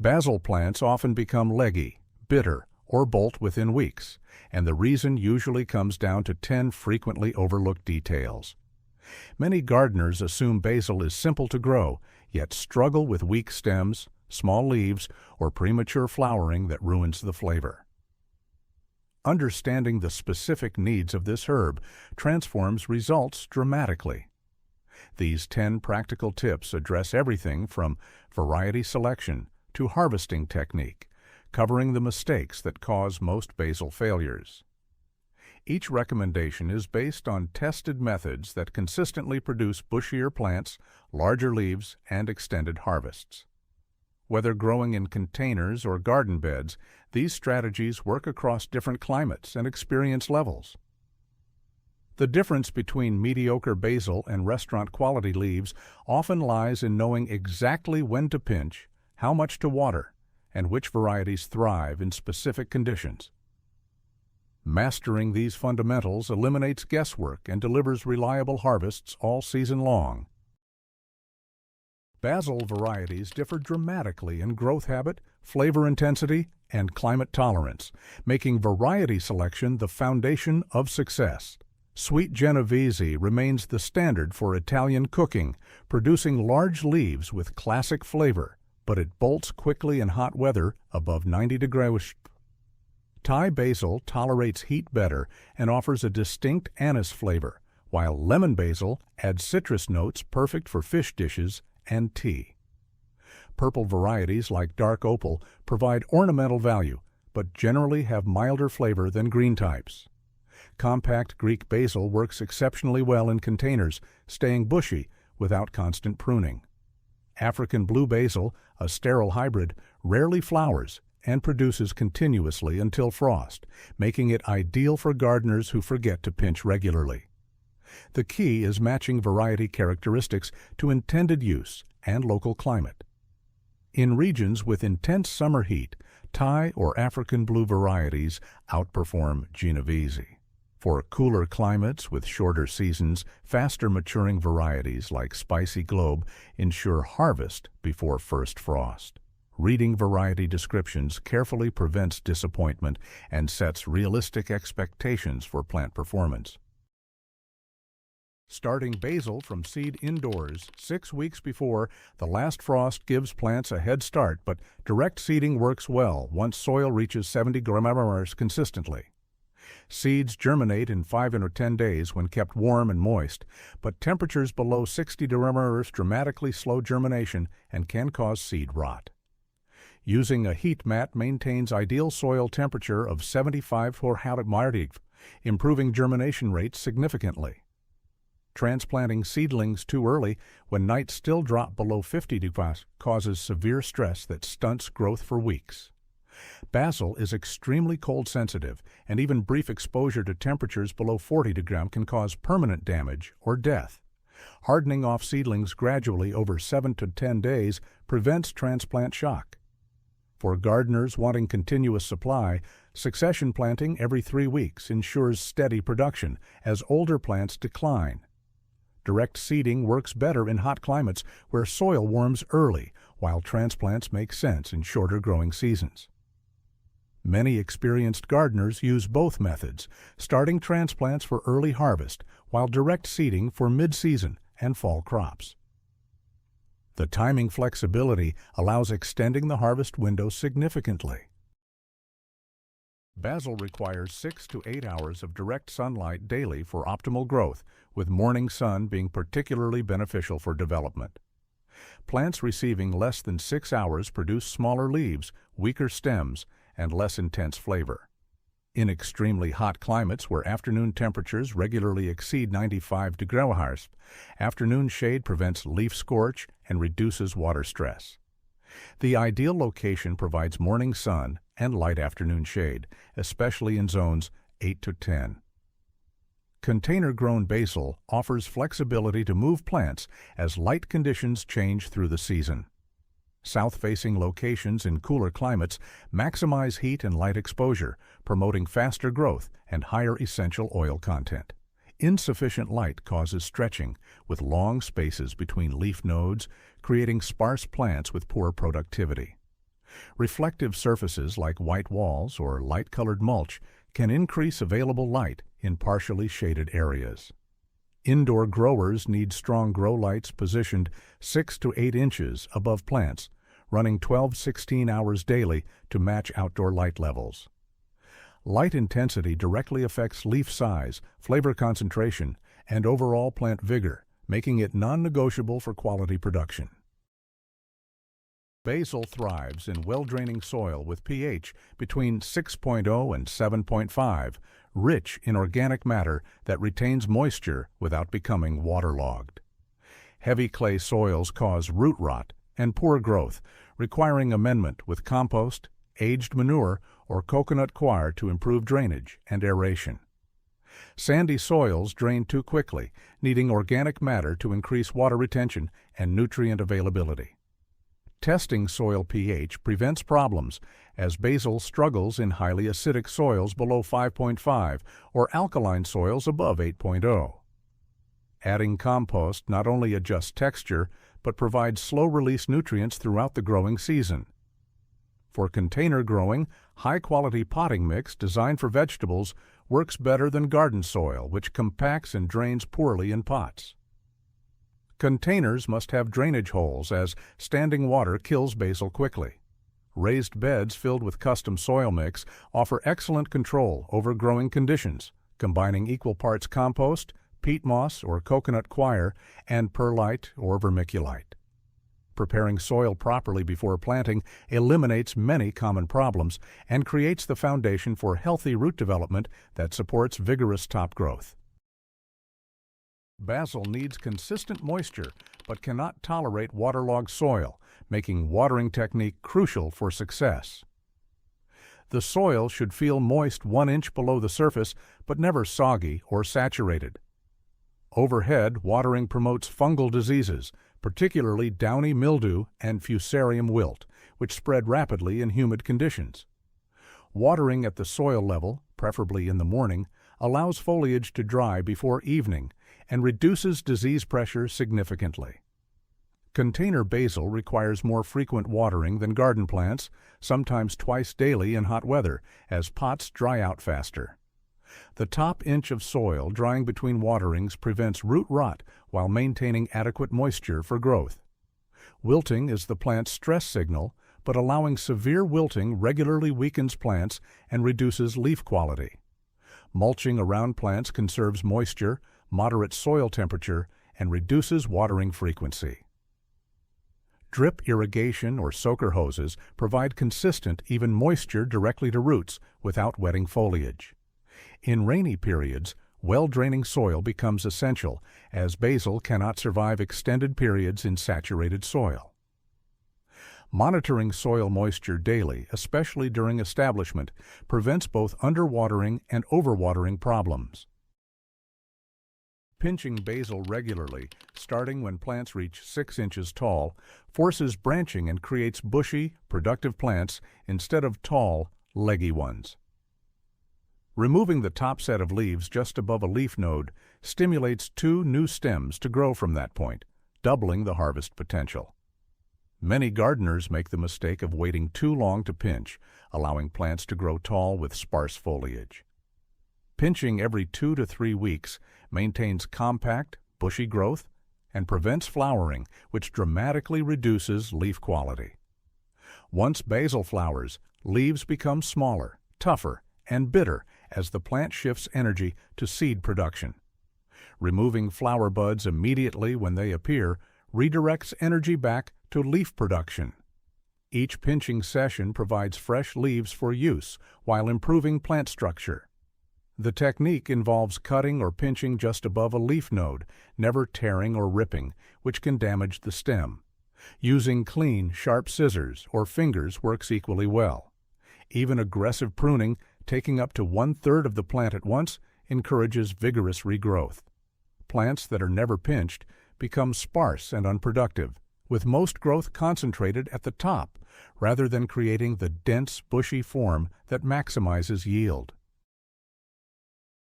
Basil plants often become leggy, bitter, or bolt within weeks, and the reason usually comes down to 10 frequently overlooked details. Many gardeners assume basil is simple to grow, yet struggle with weak stems, small leaves, or premature flowering that ruins the flavor. Understanding the specific needs of this herb transforms results dramatically. These 10 practical tips address everything from variety selection to harvesting technique, covering the mistakes that cause most basil failures. Each recommendation is based on tested methods that consistently produce bushier plants, larger leaves, and extended harvests. Whether growing in containers or garden beds, these strategies work across different climates and experience levels. The difference between mediocre basil and restaurant-quality leaves often lies in knowing exactly when to pinch, how much to water, and which varieties thrive in specific conditions. Mastering these fundamentals eliminates guesswork and delivers reliable harvests all season long. Basil varieties differ dramatically in growth habit, flavor intensity, and climate tolerance, making variety selection the foundation of success. Sweet Genovese remains the standard for Italian cooking, producing large leaves with classic flavor, but it bolts quickly in hot weather above 90 degrees. Thai basil tolerates heat better and offers a distinct anise flavor, while lemon basil adds citrus notes perfect for fish dishes and tea. Purple varieties like dark opal provide ornamental value, but generally have milder flavor than green types. Compact Greek basil works exceptionally well in containers, staying bushy without constant pruning. African blue basil, a sterile hybrid, rarely flowers and produces continuously until frost, making it ideal for gardeners who forget to pinch regularly. The key is matching variety characteristics to intended use and local climate. In regions with intense summer heat, Thai or African blue varieties outperform Genovese. For cooler climates with shorter seasons, faster maturing varieties like Spicy Globe ensure harvest before first frost. Reading variety descriptions carefully prevents disappointment and sets realistic expectations for plant performance. Starting basil from seed indoors 6 weeks before the last frost gives plants a head start, but direct seeding works well once soil reaches 70 grams consistently. Seeds germinate in 5 or 10 days when kept warm and moist, but temperatures below 60 grams dramatically slow germination and can cause seed rot. Using a heat mat maintains ideal soil temperature of 75 Fahrenheit, improving germination rates significantly. Transplanting seedlings too early, when nights still drop below 50 degrees, causes severe stress that stunts growth for weeks. Basil is extremely cold sensitive, and even brief exposure to temperatures below 40 degrees can cause permanent damage or death. Hardening off seedlings gradually over 7 to 10 days prevents transplant shock. For gardeners wanting continuous supply, succession planting every 3 weeks ensures steady production as older plants decline. Direct seeding works better in hot climates where soil warms early, while transplants make sense in shorter growing seasons. Many experienced gardeners use both methods, starting transplants for early harvest while direct seeding for mid-season and fall crops. The timing flexibility allows extending the harvest window significantly. Basil requires 6 to 8 hours of direct sunlight daily for optimal growth, with morning sun being particularly beneficial for development. Plants receiving less than 6 hours produce smaller leaves, weaker stems, and less intense flavor. In extremely hot climates where afternoon temperatures regularly exceed 95 degrees, afternoon shade prevents leaf scorch and reduces water stress. The ideal location provides morning sun and light afternoon shade, especially in zones 8 to 10. Container-grown basil offers flexibility to move plants as light conditions change through the season. South-facing locations in cooler climates maximize heat and light exposure, promoting faster growth and higher essential oil content. Insufficient light causes stretching, with long spaces between leaf nodes, creating sparse plants with poor productivity. Reflective surfaces like white walls or light-colored mulch can increase available light in partially shaded areas. Indoor growers need strong grow lights positioned 6 to 8 inches above plants, running 12-16 hours daily to match outdoor light levels. Light intensity directly affects leaf size, flavor concentration, and overall plant vigor, making it non-negotiable for quality production. Basil thrives in well-draining soil with pH between 6.0 and 7.5, rich in organic matter that retains moisture without becoming waterlogged. Heavy clay soils cause root rot and poor growth, requiring amendment with compost, aged manure, or coconut coir to improve drainage and aeration. Sandy soils drain too quickly, needing organic matter to increase water retention and nutrient availability. Testing soil pH prevents problems, as basil struggles in highly acidic soils below 5.5 or alkaline soils above 8.0. Adding compost not only adjusts texture, but provides slow-release nutrients throughout the growing season. For container growing, high-quality potting mix designed for vegetables works better than garden soil, which compacts and drains poorly in pots. Containers must have drainage holes, as standing water kills basil quickly. Raised beds filled with custom soil mix offer excellent control over growing conditions, combining equal parts compost, peat moss or coconut coir, and perlite or vermiculite. Preparing soil properly before planting eliminates many common problems and creates the foundation for healthy root development that supports vigorous top growth. Basil needs consistent moisture but cannot tolerate waterlogged soil, making watering technique crucial for success. The soil should feel moist 1 inch below the surface but never soggy or saturated. Overhead, watering promotes fungal diseases, particularly downy mildew and fusarium wilt, which spread rapidly in humid conditions. Watering at the soil level, preferably in the morning, allows foliage to dry before evening and reduces disease pressure significantly. Container basil requires more frequent watering than garden plants, sometimes twice daily in hot weather, as pots dry out faster. The top inch of soil drying between waterings prevents root rot while maintaining adequate moisture for growth. Wilting is the plant's stress signal, but allowing severe wilting regularly weakens plants and reduces leaf quality. Mulching around plants conserves moisture, moderates soil temperature, and reduces watering frequency. Drip irrigation or soaker hoses provide consistent, even moisture directly to roots without wetting foliage. In rainy periods, well-draining soil becomes essential, as basil cannot survive extended periods in saturated soil. Monitoring soil moisture daily, especially during establishment, prevents both underwatering and overwatering problems. Pinching basil regularly, starting when plants reach 6 inches tall, forces branching and creates bushy, productive plants instead of tall, leggy ones. Removing the top set of leaves just above a leaf node stimulates 2 new stems to grow from that point, doubling the harvest potential. Many gardeners make the mistake of waiting too long to pinch, allowing plants to grow tall with sparse foliage. Pinching every 2 to 3 weeks maintains compact, bushy growth and prevents flowering, which dramatically reduces leaf quality. Once basil flowers, leaves become smaller, tougher, and bitter as the plant shifts energy to seed production. Removing flower buds immediately when they appear redirects energy back to leaf production. Each pinching session provides fresh leaves for use while improving plant structure. The technique involves cutting or pinching just above a leaf node, never tearing or ripping, which can damage the stem. Using clean, sharp scissors or fingers works equally well. Even aggressive pruning, taking up to 1/3 of the plant at once, encourages vigorous regrowth. Plants that are never pinched become sparse and unproductive, with most growth concentrated at the top, rather than creating the dense, bushy form that maximizes yield.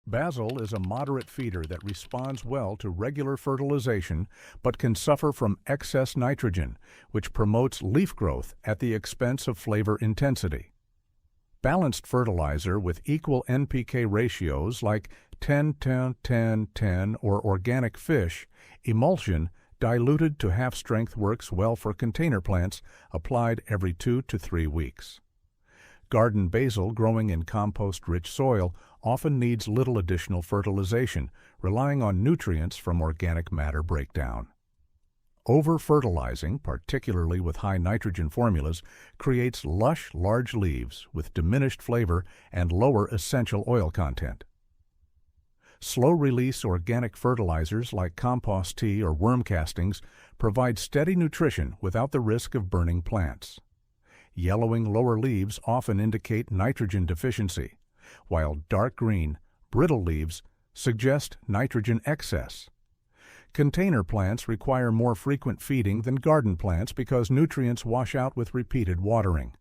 Basil is a moderate feeder that responds well to regular fertilization but can suffer from excess nitrogen, which promotes leaf growth at the expense of flavor intensity. Balanced fertilizer with equal NPK ratios like 10-10-10-10 or organic fish, emulsion diluted to half strength works well for container plants applied every 2 to 3 weeks. Garden basil growing in compost-rich soil often needs little additional fertilization, relying on nutrients from organic matter breakdown. Over-fertilizing, particularly with high nitrogen formulas, creates lush, large leaves with diminished flavor and lower essential oil content. Slow-release organic fertilizers like compost tea or worm castings provide steady nutrition without the risk of burning plants. Yellowing lower leaves often indicate nitrogen deficiency, while dark green, brittle leaves suggest nitrogen excess. Container plants require more frequent feeding than garden plants because nutrients wash out with repeated watering.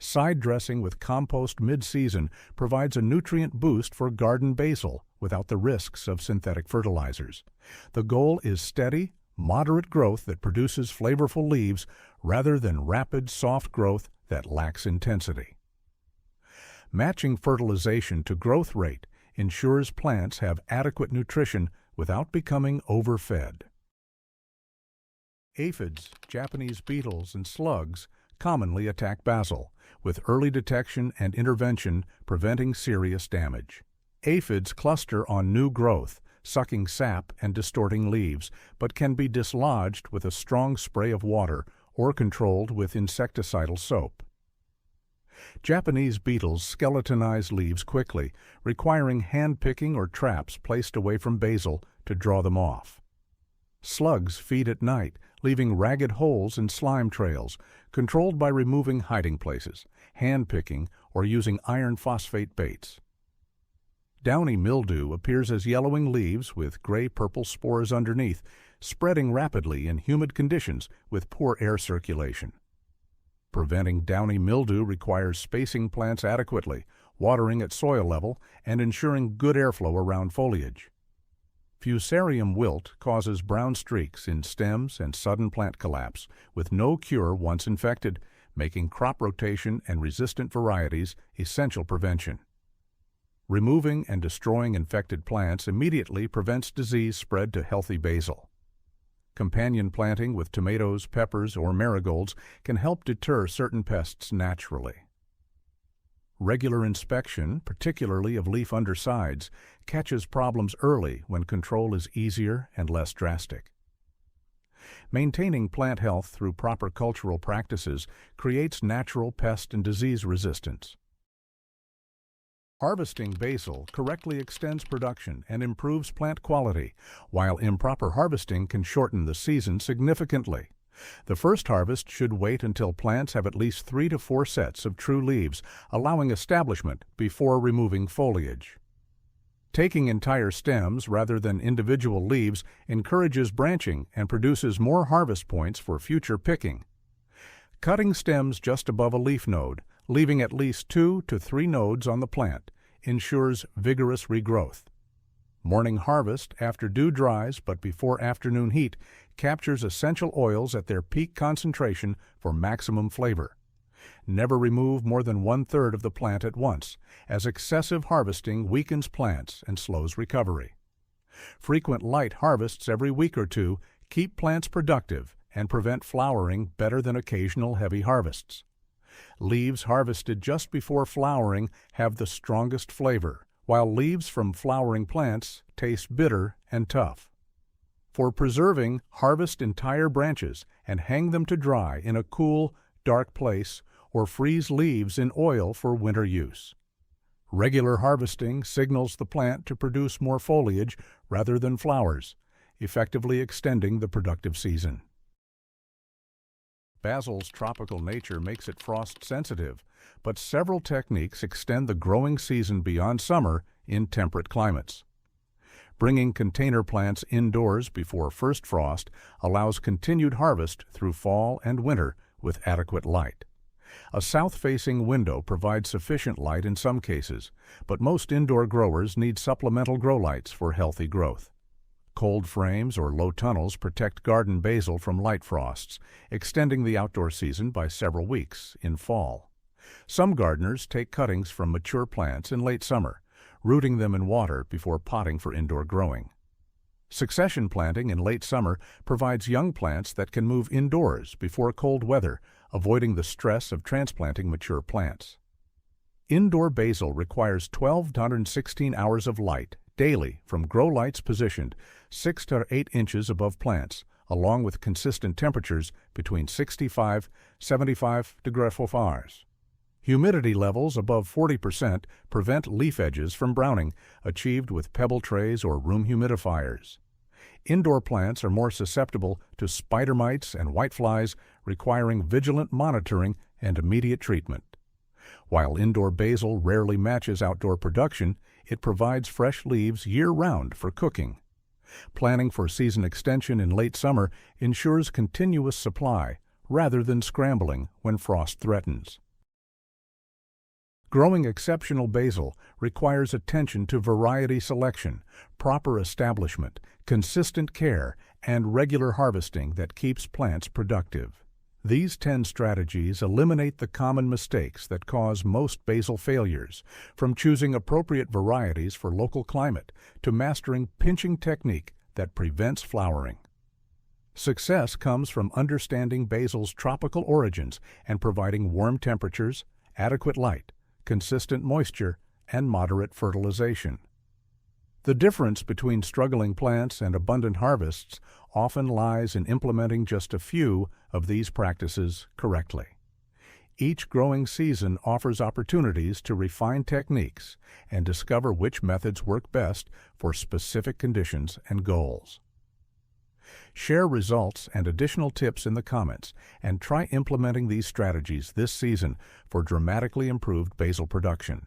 Side dressing with compost mid-season provides a nutrient boost for garden basil without the risks of synthetic fertilizers. The goal is steady, moderate growth that produces flavorful leaves rather than rapid, soft growth that lacks intensity. Matching fertilization to growth rate ensures plants have adequate nutrition without becoming overfed. Aphids, Japanese beetles, and slugs commonly attack basil, with early detection and intervention preventing serious damage. Aphids cluster on new growth, sucking sap and distorting leaves, but can be dislodged with a strong spray of water or controlled with insecticidal soap. Japanese beetles skeletonize leaves quickly, requiring hand-picking or traps placed away from basil to draw them off. Slugs feed at night, leaving ragged holes and slime trails, controlled by removing hiding places, hand-picking, or using iron phosphate baits. Downy mildew appears as yellowing leaves with gray-purple spores underneath, spreading rapidly in humid conditions with poor air circulation. Preventing downy mildew requires spacing plants adequately, watering at soil level, and ensuring good airflow around foliage. Fusarium wilt causes brown streaks in stems and sudden plant collapse, with no cure once infected, making crop rotation and resistant varieties essential prevention. Removing and destroying infected plants immediately prevents disease spread to healthy basil. Companion planting with tomatoes, peppers, or marigolds can help deter certain pests naturally. Regular inspection, particularly of leaf undersides, catches problems early when control is easier and less drastic. Maintaining plant health through proper cultural practices creates natural pest and disease resistance. Harvesting basil correctly extends production and improves plant quality, while improper harvesting can shorten the season significantly. The first harvest should wait until plants have at least 3 to 4 sets of true leaves, allowing establishment before removing foliage. Taking entire stems rather than individual leaves encourages branching and produces more harvest points for future picking. Cutting stems just above a leaf node, leaving at least 2 to 3 nodes on the plant, ensures vigorous regrowth. Morning harvest after dew dries but before afternoon heat captures essential oils at their peak concentration for maximum flavor. Never remove more than 1/3 of the plant at once, as excessive harvesting weakens plants and slows recovery. Frequent light harvests every week or two keep plants productive and prevent flowering better than occasional heavy harvests. Leaves harvested just before flowering have the strongest flavor, while leaves from flowering plants taste bitter and tough. For preserving, harvest entire branches and hang them to dry in a cool, dark place or freeze leaves in oil for winter use. Regular harvesting signals the plant to produce more foliage rather than flowers, effectively extending the productive season. Basil's tropical nature makes it frost-sensitive, but several techniques extend the growing season beyond summer in temperate climates. Bringing container plants indoors before first frost allows continued harvest through fall and winter with adequate light. A south-facing window provides sufficient light in some cases, but most indoor growers need supplemental grow lights for healthy growth. Cold frames or low tunnels protect garden basil from light frosts, extending the outdoor season by several weeks in fall. Some gardeners take cuttings from mature plants in late summer, rooting them in water before potting for indoor growing. Succession planting in late summer provides young plants that can move indoors before cold weather, avoiding the stress of transplanting mature plants. Indoor basil requires 12 to 116 hours of light daily from grow lights positioned 6 to 8 inches above plants, along with consistent temperatures between 65 and 75 degrees Celsius. Humidity levels above 40% prevent leaf edges from browning, achieved with pebble trays or room humidifiers. Indoor plants are more susceptible to spider mites and whiteflies, requiring vigilant monitoring and immediate treatment. While indoor basil rarely matches outdoor production, it provides fresh leaves year-round for cooking. Planning for season extension in late summer ensures continuous supply rather than scrambling when frost threatens. Growing exceptional basil requires attention to variety selection, proper establishment, consistent care, and regular harvesting that keeps plants productive. These 10 strategies eliminate the common mistakes that cause most basil failures, from choosing appropriate varieties for local climate to mastering pinching technique that prevents flowering. Success comes from understanding basil's tropical origins and providing warm temperatures, adequate light, consistent moisture, and moderate fertilization. The difference between struggling plants and abundant harvests often lies in implementing just a few of these practices correctly. Each growing season offers opportunities to refine techniques and discover which methods work best for specific conditions and goals. Share results and additional tips in the comments and try implementing these strategies this season for dramatically improved basil production.